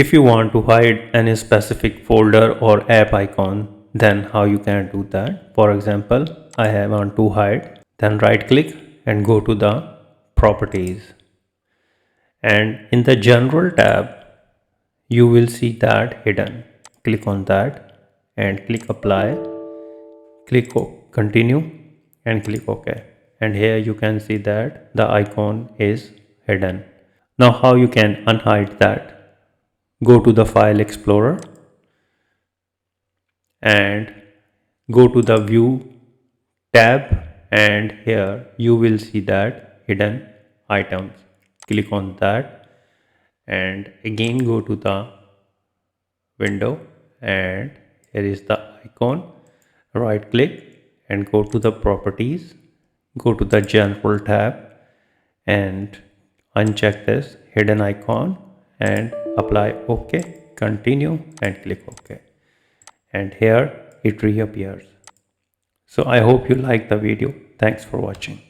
If you want to hide any specific folder or app icon, then how you can do that? For example, I have on to hide, then right click and go to the properties. And in the general tab, you will see that hidden. Click on that and click apply, click continue and click OK. And here you can see that the icon is hidden. Now how you can unhide that? Go to the file explorer and go to the view tab, and here you will see that hidden items. Click on that and again go to the window, and here is the icon. Right click and go to the properties, go to the general tab and uncheck this hidden icon and apply OK, continue and click OK, and here it reappears. So I hope you like the video. Thanks for watching.